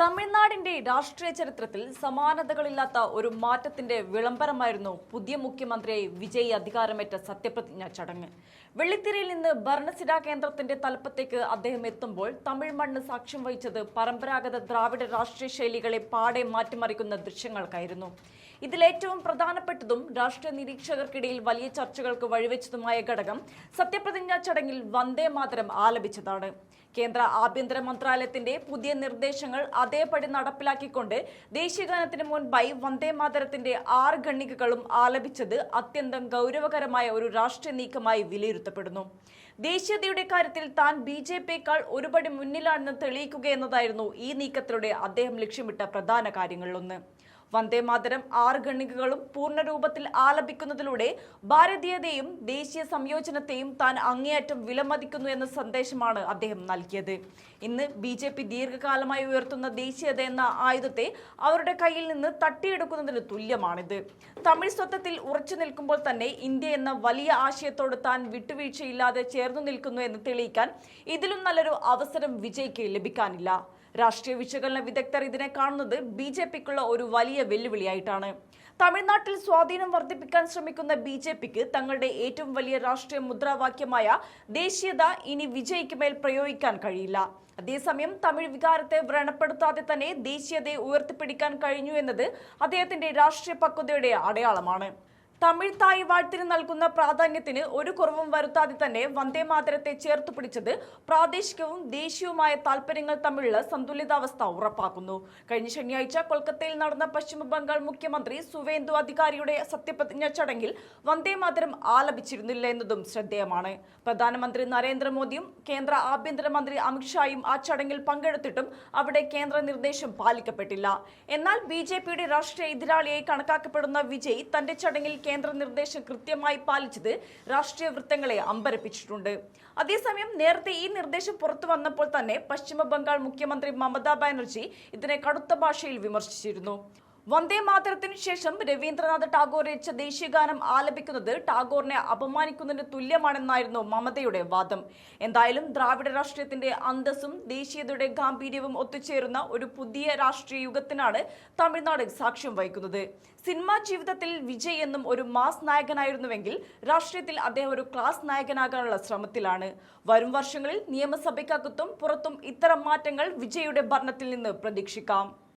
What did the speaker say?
തമിഴ്നാടിന്റെ രാഷ്ട്രീയ ചരിത്രത്തിൽ സമാനതകളില്ലാത്ത ഒരു മാറ്റത്തിന്റെ വിളംബരമായിരുന്നു പുതിയ മുഖ്യമന്ത്രിയായി വിജയ് അധികാരമേറ്റ സത്യപ്രതിജ്ഞാ ചടങ്ങ്. വെള്ളിത്തിരയിൽ നിന്ന് ഭരണസിരാ കേന്ദ്രത്തിന്റെ തലപ്പത്തേക്ക് അദ്ദേഹം എത്തുമ്പോൾ തമിഴ് മണ്ണ് സാക്ഷ്യം വഹിച്ചത് പരമ്പരാഗത ദ്രാവിഡ രാഷ്ട്രീയ ശൈലികളെ പാടെ മാറ്റിമറിക്കുന്ന ദൃശ്യങ്ങൾക്കായിരുന്നു. ഇതിലേറ്റവും പ്രധാനപ്പെട്ടതും രാഷ്ട്രീയ നിരീക്ഷകർക്കിടയിൽ വലിയ ചർച്ചകൾക്ക് വഴിവെച്ചതുമായ ഘടകം സത്യപ്രതിജ്ഞാ ചടങ്ങിൽ വന്ദേ മാതരം ആലപിച്ചതാണ്. കേന്ദ്ര ആഭ്യന്തര മന്ത്രാലയത്തിന്റെ പുതിയ നിർദ്ദേശങ്ങൾ അതേപടി നടപ്പിലാക്കിക്കൊണ്ട് ദേശീയഗാനത്തിന് മുൻപായി വന്ദേ മാതരത്തിന്റെ 6 ഖണ്ഡികകളും ആലപിച്ചത് അത്യന്തം ഗൗരവകരമായ ഒരു രാഷ്ട്രീയ നീക്കമായി വിലയിരുത്തപ്പെടുന്നു. ദേശീയതയുടെ കാര്യത്തിൽ താൻ BJP-യേക്കാൾ ഒരുപടി മുന്നിലാണെന്ന് തെളിയിക്കുകയെന്നതായിരുന്നു ഈ നീക്കത്തിലൂടെ അദ്ദേഹം ലക്ഷ്യമിട്ട പ്രധാന കാര്യങ്ങളിലൊന്ന്. വന്ദേ മാതരം 6 ഖണ്ഡികകളും പൂർണ്ണരൂപത്തിൽ ആലപിക്കുന്നതിലൂടെ ഭാരതീയതയും ദേശീയ സംയോജനത്തെയും താൻ അങ്ങേയറ്റം വിലമതിക്കുന്നു എന്ന സന്ദേശമാണ് അദ്ദേഹം നൽകിയത്. ഇന്ന് BJP ദീർഘകാലമായി ഉയർത്തുന്ന ദേശീയത എന്ന ആയുധത്തെ അവരുടെ കയ്യിൽ നിന്ന് തട്ടിയെടുക്കുന്നതിന് തുല്യമാണിത്. തമിഴ് സ്വത്വത്തിൽ ഉറച്ചു നിൽക്കുമ്പോൾ തന്നെ ഇന്ത്യ എന്ന വലിയ ആശയത്തോട് താൻ വിട്ടുവീഴ്ചയില്ലാതെ ചേർന്നു നിൽക്കുന്നു എന്ന് തെളിയിക്കാൻ ഇതിലും നല്ലൊരു അവസരം വിജയ്ക്ക് ലഭിക്കാനില്ല. രാഷ്ട്രീയ വിശകലന വിദഗ്ധർ ഇതിനെ കാണുന്നത് BJP-ക്കുള്ള ഒരു വലിയ വെല്ലുവിളിയായിട്ടാണ്. തമിഴ്നാട്ടിൽ സ്വാധീനം വർദ്ധിപ്പിക്കാൻ ശ്രമിക്കുന്ന BJP-ക്ക് തങ്ങളുടെ ഏറ്റവും വലിയ രാഷ്ട്രീയ മുദ്രാവാക്യമായ ദേശീയത ഇനി വിജയ്ക്ക് മേൽ പ്രയോഗിക്കാൻ കഴിയില്ല. അതേസമയം തമിഴ് വികാരത്തെ വ്രണപ്പെടുത്താതെ തന്നെ ദേശീയതയെ ഉയർത്തിപ്പിടിക്കാൻ കഴിഞ്ഞു എന്നത് അദ്ദേഹത്തിന്റെ രാഷ്ട്രീയ പക്വതയുടെ അടയാളമാണ്. തമിഴ് തായ് വാഴ്ത്തിന് നൽകുന്ന പ്രാധാന്യത്തിന് ഒരു കുറവും വരുത്താതെ തന്നെ വന്ദേ മാതരത്തെ ചേർത്തു പിടിച്ചത് പ്രാദേശികവും ദേശീയവുമായ താൽപര്യങ്ങൾ തമ്മിലുള്ള സന്തുലിതാവസ്ഥ ഉറപ്പാക്കുന്നു. കഴിഞ്ഞ ശനിയാഴ്ച കൊൽക്കത്തയിൽ നടന്ന പശ്ചിമ ബംഗാൾ മുഖ്യമന്ത്രി സുവേന്ദു അധികാരിയുടെ സത്യപ്രതിജ്ഞാ ചടങ്ങിൽ വന്ദേ മാതരം ആലപിച്ചിരുന്നില്ല എന്നതും ശ്രദ്ധേയമാണ്. പ്രധാനമന്ത്രി നരേന്ദ്രമോദിയും കേന്ദ്ര ആഭ്യന്തരമന്ത്രി അമിത്ഷായും ആ ചടങ്ങിൽ പങ്കെടുത്തിട്ടും അവിടെ കേന്ദ്ര നിർദ്ദേശം പാലിക്കപ്പെട്ടില്ല. എന്നാൽ BJP-യുടെ രാഷ്ട്രീയ എതിരാളിയായി കണക്കാക്കപ്പെടുന്ന വിജയ് തന്റെ ചടങ്ങിൽ കേന്ദ്ര നിർദ്ദേശം കൃത്യമായി പാലിച്ചത് രാഷ്ട്രീയ വൃത്തങ്ങളെ അമ്പരപ്പിച്ചിട്ടുണ്ട്. അതേസമയം നേരത്തെ ഈ നിർദ്ദേശം പുറത്തു വന്നപ്പോൾ തന്നെ പശ്ചിമ ബംഗാൾ മുഖ്യമന്ത്രി മമതാ ബാനർജി ഇതിനെ കടുത്ത ഭാഷയിൽ വിമർശിച്ചിരുന്നു. വന്ദേ മാതരത്തിനു ശേഷം രവീന്ദ്രനാഥ് ടാഗോർ രചിച്ച ദേശീയഗാനം ആലപിക്കുന്നത് ടാഗോറിനെ അപമാനിക്കുന്നതിന് തുല്യമാണെന്നായിരുന്നു മമതയുടെ വാദം. എന്തായാലും ദ്രാവിഡ രാഷ്ട്രീയത്തിന്റെ അന്തസ്സും ദേശീയതയുടെ ഗാംഭീര്യവും ഒത്തുചേരുന്ന ഒരു പുതിയ രാഷ്ട്രീയ യുഗത്തിനാണ് തമിഴ്നാട് സാക്ഷ്യം വഹിക്കുന്നത്. സിനിമാ ജീവിതത്തിൽ വിജയ് എന്നും ഒരു മാസ് നായകനായിരുന്നുവെങ്കിൽ രാഷ്ട്രീയത്തിൽ അദ്ദേഹം ഒരു ക്ലാസ് നായകനാകാനുള്ള ശ്രമത്തിലാണ്. വരും വർഷങ്ങളിൽ നിയമസഭയ്ക്കകത്തും പുറത്തും ഇത്തരം മാറ്റങ്ങൾ വിജയുടെ ഭരണത്തിൽ നിന്ന് പ്രതീക്ഷിക്കാം.